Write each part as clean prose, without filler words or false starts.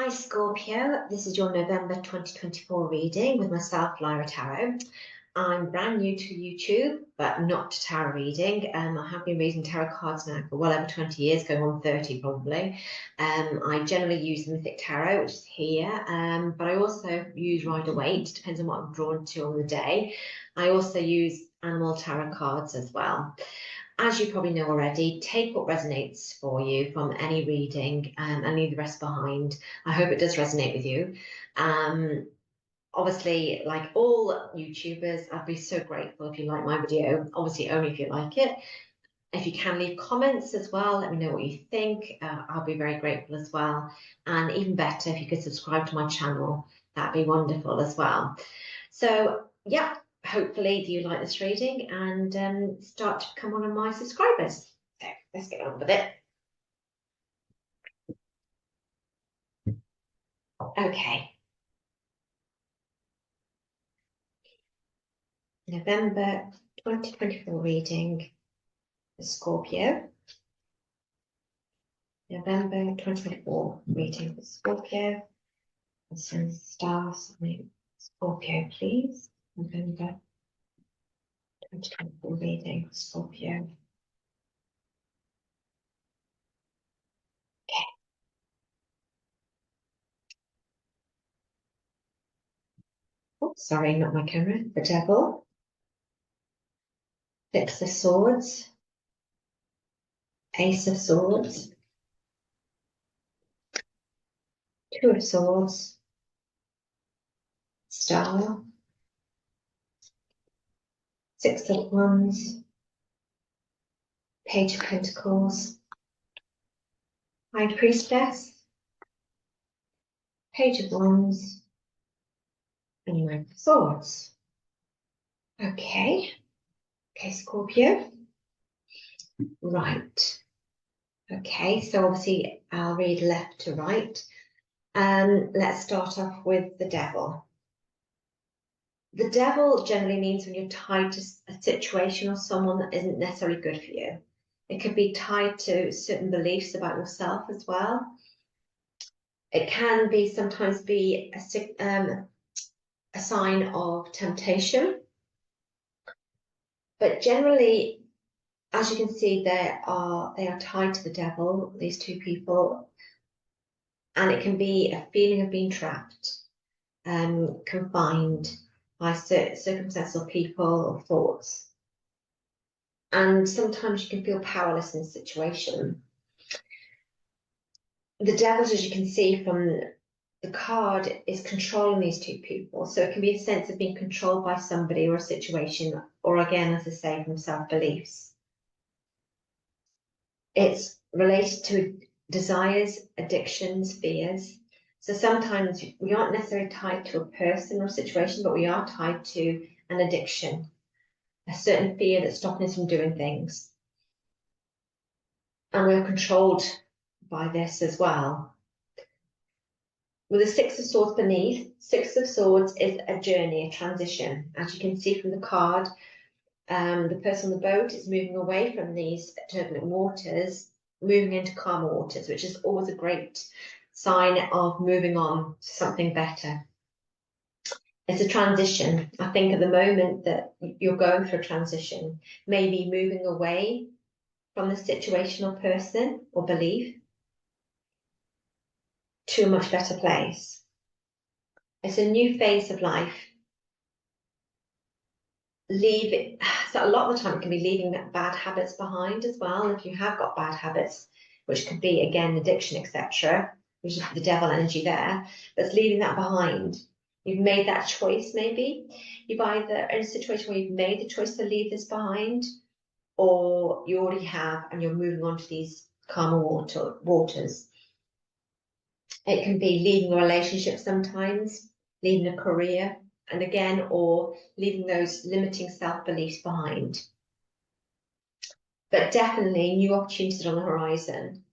Hi Scorpio, this is your November 2024 reading with myself, Lyra Tarot. I'm brand new to YouTube, but not to tarot reading. I have been reading tarot cards now for well over 20 years, going on 30 probably. I generally use Mythic Tarot, which is here, but I also use Rider-Waite, depends on what I'm drawn to on the day. I also use Animal Tarot cards as well. As you probably know already, take what resonates for you from any reading and leave the rest behind. I hope it does resonate with you. Obviously, like all YouTubers, I'd be so grateful if you like my video, obviously only if you like it. If you can leave comments as well, let me know what you think. I'll be very grateful as well. And even better, if you could subscribe to my channel, that'd be wonderful as well. So, yeah. Hopefully you like this reading and start to become one of my subscribers. So let's get on with it. Okay. November 2024 reading for Scorpio. November 2024 reading for Scorpio. And some stars on Scorpio, please. November 2024 reading for Scorpio. Oh, sorry, not my camera. The Devil. Six of Swords. Ace of Swords. Two of Swords. Star. Six of Wands. Page of Pentacles. High Priestess. Page of Wands. And Nine of Swords. Okay. Okay, Scorpio. Right. Okay, so obviously I'll read left to right. Let's start off with the Devil. The Devil generally means when you're tied to a situation or someone that isn't necessarily good for you. It could be tied to certain beliefs about yourself as well. It can be sometimes be a sign of temptation. But generally, as you can see, they are tied to the Devil, these two people, and it can be a feeling of being trapped, confined by circumstances or people or thoughts. And sometimes you can feel powerless in a situation. The Devil, as you can see from the card, is controlling these two people. So it can be a sense of being controlled by somebody or a situation, or again, as I say, from self-beliefs. It's related to desires, addictions, fears. So sometimes we aren't necessarily tied to a person or a situation, but we are tied to an addiction, a certain fear that's stopping us from doing things. And we're controlled by this as well. With the Six of Swords beneath, Six of Swords is a journey, a transition. As you can see from the card, the person on the boat is moving away from these turbulent waters, moving into calmer waters, which is always a great sign of moving on to something better. It's a transition. I think at the moment that you're going through a transition, maybe moving away from the situation or person or belief to a much better place. It's a new phase of life. Leave it. So a lot of the time it can be leaving bad habits behind as well. If you have got bad habits, which could be again addiction, etc., which is the Devil energy there, but it's leaving that behind. You've made that choice. Maybe you've either in a situation where you've made the choice to leave this behind, or you already have and you're moving on to these calmer waters. It can be leaving a relationship sometimes, leaving a career, and again, or leaving those limiting self-beliefs behind. But definitely new opportunities on the horizon.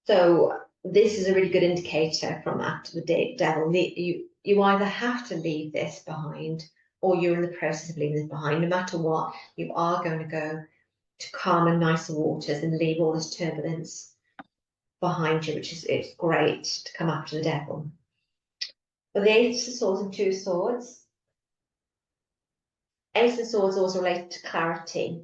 So this is a really good indicator from after the Devil. You either have to leave this behind, or you're in the process of leaving this behind. No matter what, you are going to go to calmer, nicer waters and leave all this turbulence. behind you, which is, it's great to come after the devil. But the Ace of Swords and Two of Swords. Ace of Swords also related to clarity.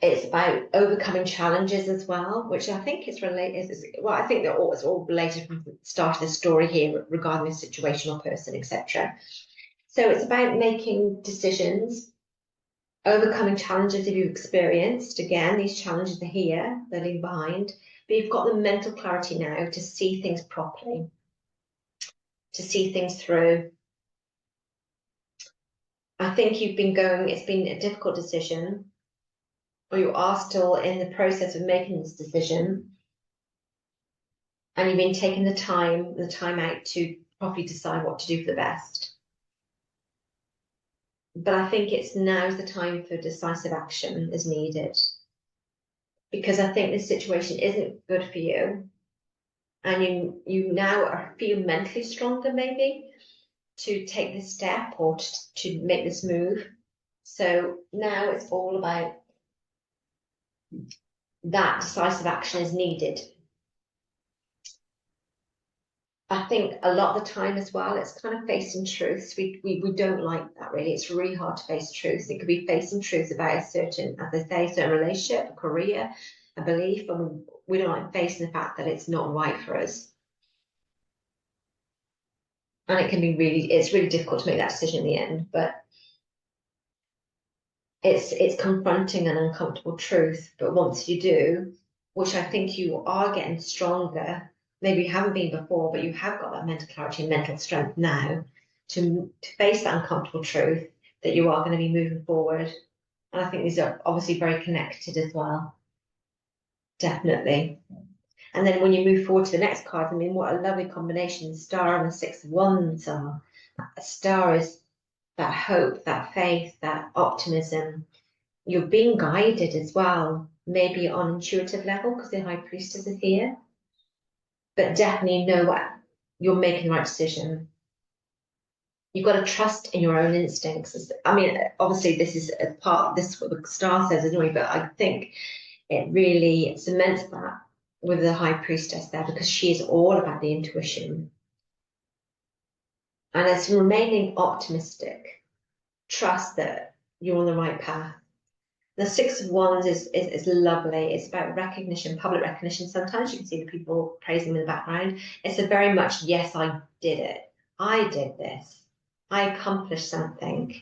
It's about overcoming challenges as well, which I think is related. Well, I think it's all related from the start of the story here regarding a situation or person, etc. So it's about making decisions, overcoming challenges that you've experienced. Again, these challenges are here, they're leaving behind, but you've got the mental clarity now to see things properly, to see things through. I think you've been going, it's been a difficult decision, or you are still in the process of making this decision, and you've been taking the time out to properly decide what to do for the best. But I think it's now's the time for decisive action is needed, because I think this situation isn't good for you, and you now feel mentally stronger maybe to take this step or to make this move. So now it's all about that decisive action is needed. I think a lot of the time as well, it's kind of facing truths. We don't like that really. It's really hard to face truths. It could be facing truths about a certain, as they say, a certain relationship, a career, a belief, and we don't like facing the fact that it's not right for us. And it can be it's really difficult to make that decision in the end, but it's confronting an uncomfortable truth. But once you do, which I think you are getting stronger, maybe you haven't been before, but you have got that mental clarity and mental strength now to face that uncomfortable truth that you are going to be moving forward. And I think these are obviously very connected as well. Definitely. And then when you move forward to the next card, I mean, what a lovely combination. The Star and the Six of Wands are. A star is that hope, that faith, that optimism. You're being guided as well, maybe on intuitive level because the High Priestess is here. But definitely know what you're making the right decision. You've got to trust in your own instincts. I mean, obviously this is a part, this is what the star says anyway, but I think it really cements that with the High Priestess there, because she is all about the intuition. And it's remaining optimistic. Trust that you're on the right path. The Six of Wands is lovely. It's about recognition, public recognition. Sometimes you can see the people praising them in the background. It's a very much, yes, I did it. I did this. I accomplished something.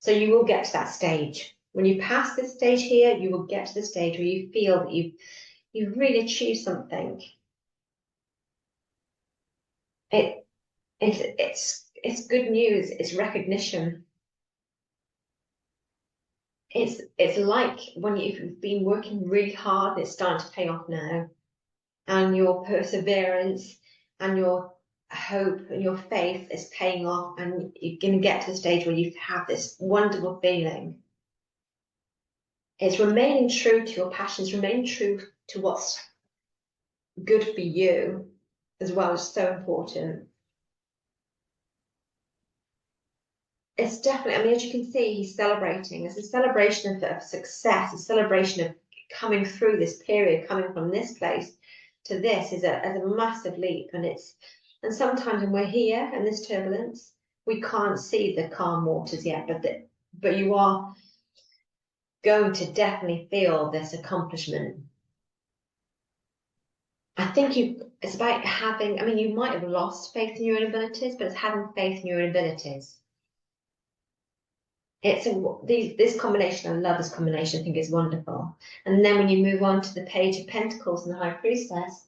So you will get to that stage. When you pass this stage here, you will get to the stage where you feel that you've really achieved something. It's good news. It's recognition. It's like when you've been working really hard and it's starting to pay off now, and your perseverance and your hope and your faith is paying off, and you're going to get to the stage where you have this wonderful feeling. It's remaining true to your passions, remaining true to what's good for you as well is so important. It's definitely, I mean, as you can see, he's celebrating. It's a celebration of success, a celebration of coming through this period, coming from this place to this is a massive leap. And sometimes when we're here in this turbulence, we can't see the calm waters yet, but you are going to definitely feel this accomplishment. I think it's about having, I mean, you might have lost faith in your own abilities, but it's having faith in your own abilities. This combination, I love this combination, I think it's wonderful. And then when you move on to the Page of Pentacles and the High Priestess,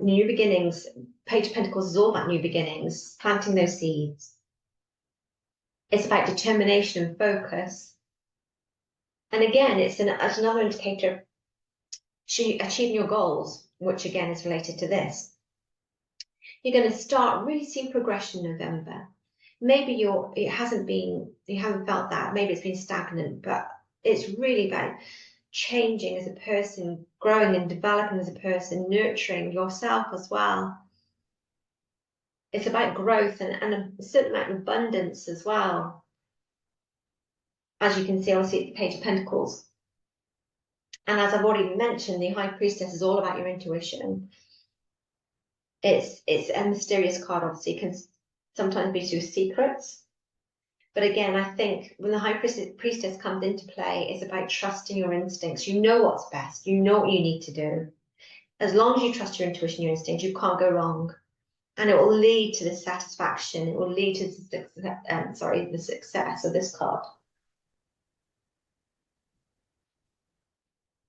new beginnings, Page of Pentacles is all about new beginnings, planting those seeds. It's about determination and focus. And again, it's another indicator of achieving your goals, which again is related to this. You're going to start really seeing progression in November. Maybe you haven't felt that, maybe it's been stagnant, but it's really about changing as a person, growing and developing as a person, nurturing yourself as well. It's about growth and a certain amount of abundance as well. As you can see, obviously, it's the Page of Pentacles. And as I've already mentioned, the High Priestess is all about your intuition. It's a mysterious card, obviously, it can sometimes be through secrets. But again, I think when the High Priestess comes into play, it's about trusting your instincts. You know what's best. You know what you need to do. As long as you trust your intuition, your instincts, you can't go wrong. And it will lead to the satisfaction. It will lead to the success of this card.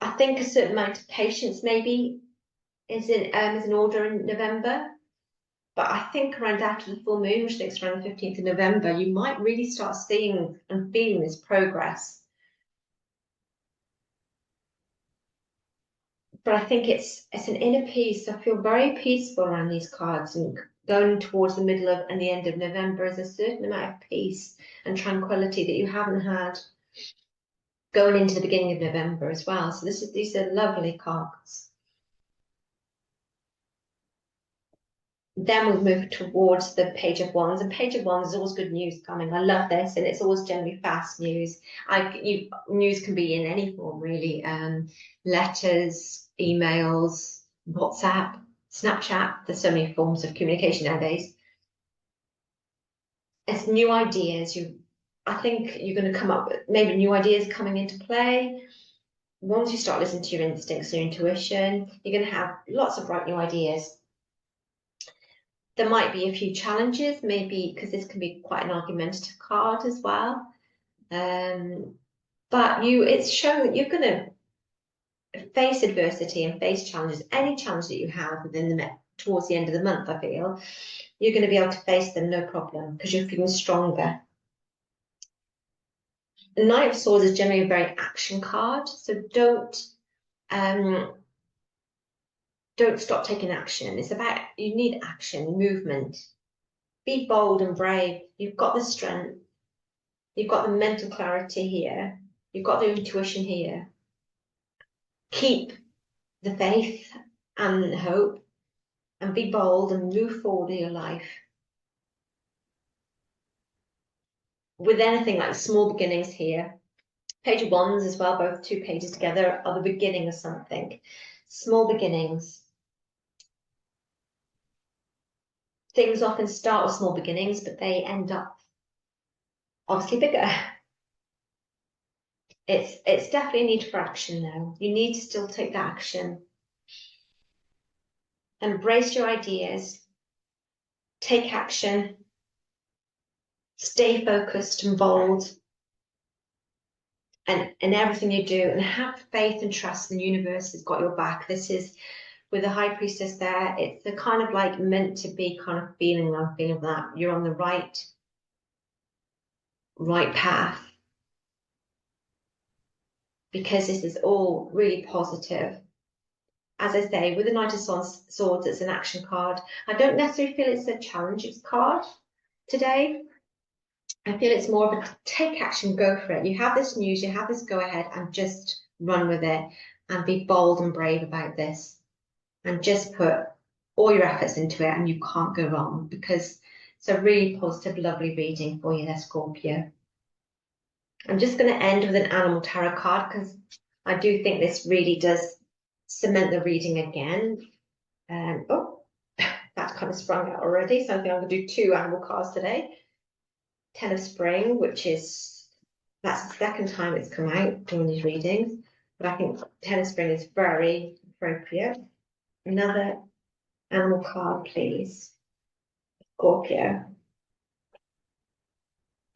I think a certain amount of patience maybe is in order in November. But I think around after the full moon, which I think is around the 15th of November, you might really start seeing and feeling this progress. But I think it's an inner peace. I feel very peaceful around these cards, and going towards the middle of and the end of November is a certain amount of peace and tranquility that you haven't had going into the beginning of November as well. So these are lovely cards. Then we'll move towards the Page of Wands, and Page of Wands is always good news coming. I love this, and it's always generally fast news. News can be in any form, really. Letters, emails, WhatsApp, Snapchat. There's so many forms of communication nowadays. It's new ideas. I think you're going to come up with maybe new ideas coming into play. Once you start listening to your instincts and your intuition, you're going to have lots of bright new ideas. There might be a few challenges, maybe because this can be quite an argumentative card as well. But it's showing that you're going to face adversity and face challenges. Any challenge that you have towards the end of the month, I feel, you're going to be able to face them no problem because you're feeling stronger. The Knight of Swords is generally a very action card, so don't stop taking action. It's about, you need action, movement. Be bold and brave. You've got the strength. You've got the mental clarity here. You've got the intuition here. Keep the faith and hope and be bold and move forward in your life. With anything like small beginnings here, Page of Wands as well, both two pages together are the beginning of something. Small beginnings. Things often start with small beginnings, but they end up obviously bigger. It's definitely a need for action though. You need to still take that action. Embrace your ideas. Take action. Stay focused and bold. And in everything you do, and have faith and trust in the universe has got your back. This is with the High Priestess there. It's the kind of like meant to be kind of feeling that you're on the right path. Because this is all really positive. As I say, with the Knight of Swords, it's an action card. I don't necessarily feel it's a challenges card today. I feel it's more of a take action, go for it. You have this news, you have this go ahead, and just run with it and be bold and brave about this. And just put all your efforts into it and you can't go wrong, because it's a really positive, lovely reading for you there, Scorpio. I'm just going to end with an animal tarot card because I do think this really does cement the reading again. Oh, that kind of sprung out already. So I think I'm going to do two animal cards today. Ten of Spring, that's the second time it's come out during these readings, but I think Ten of Spring is very appropriate. Another animal card, please. Scorpio.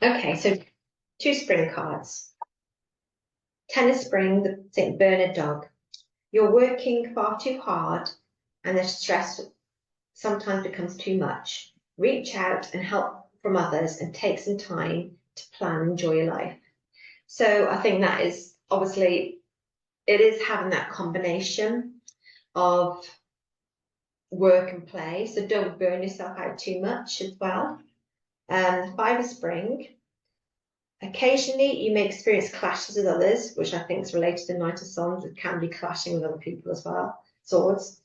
Okay, so two spring cards. Ten of Spring, the St. Bernard dog. You're working far too hard and the stress sometimes becomes too much. Reach out and help from others and take some time to plan and enjoy your life. So I think that is obviously, it is having that combination of work and play. So don't burn yourself out too much as well. Five of Spring. Occasionally you may experience clashes with others, which I think is related to the Knight of Swords. It can be clashing with other people as well. Swords.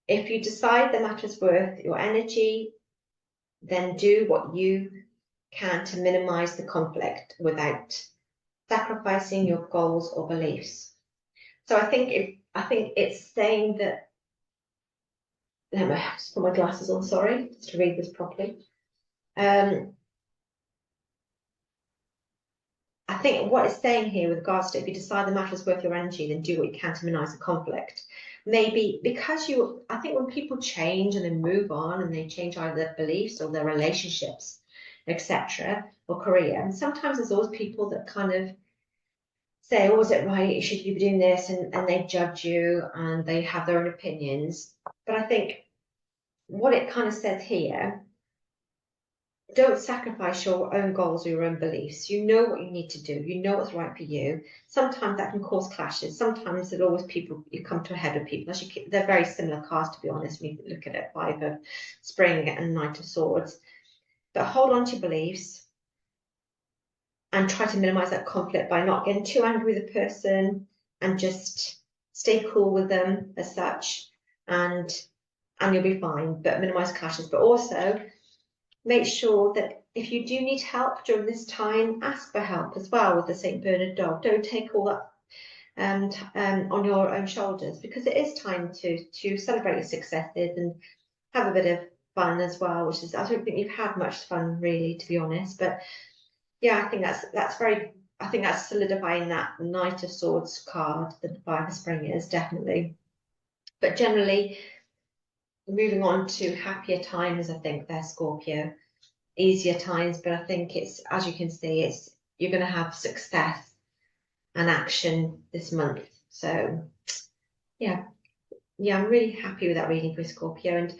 If you decide the matter is worth your energy, then do what you can to minimize the conflict without sacrificing your goals or beliefs. So I think it's saying that, let me just put my glasses on, sorry, just to read this properly. I think what it's saying here with regards to, if you decide the matter is worth your energy, then do what you can to minimize the conflict. Maybe because I think when people change and they move on and they change either their beliefs or their relationships, etc., or career, and sometimes there's always people that kind of say, oh, is it right? Should you be doing this? And they judge you and they have their own opinions. But I think what it kind of says here, don't sacrifice your own goals or your own beliefs. You know what you need to do. You know what's right for you. Sometimes that can cause clashes. Sometimes there's always people, you come to a head with people. They're very similar cards, to be honest, when you look at it, Five of Spring and Knight of Swords. But hold on to your beliefs and try to minimize that conflict by not getting too angry with the person, and just stay cool with them as such, and you'll be fine. But minimize clashes. But also, make sure that if you do need help during this time, ask for help as well with the St. Bernard dog. Don't take all that on your own shoulders, because it is time to celebrate your successes and have a bit of fun as well, which is, I don't think you've had much fun really, to be honest. But yeah, I think that's solidifying that Knight of Swords card, the Five of Spring is definitely. But generally, moving on to happier times, I think there, Scorpio, easier times, but I think it's, as you can see, you're going to have success and action this month. So yeah, I'm really happy with that reading for Scorpio, and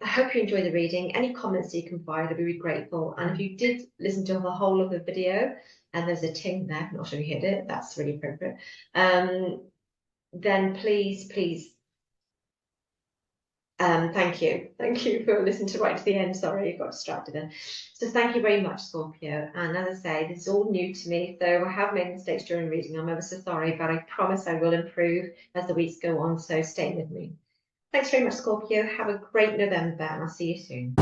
I hope you enjoy the reading. Any comments you can provide, I'd be really grateful. And if you did listen to the whole of the video, and there's a ting there, I'm not sure you heard it, that's really appropriate, then please thank you for listening to right to the end. Sorry, I got distracted then. So thank you very much, Scorpio. And as I say, this is all new to me, so I have made mistakes during reading. I'm ever so sorry, but I promise I will improve as the weeks go on, so stay with me. Thanks very much, Scorpio. Have a great November, and I'll see you soon.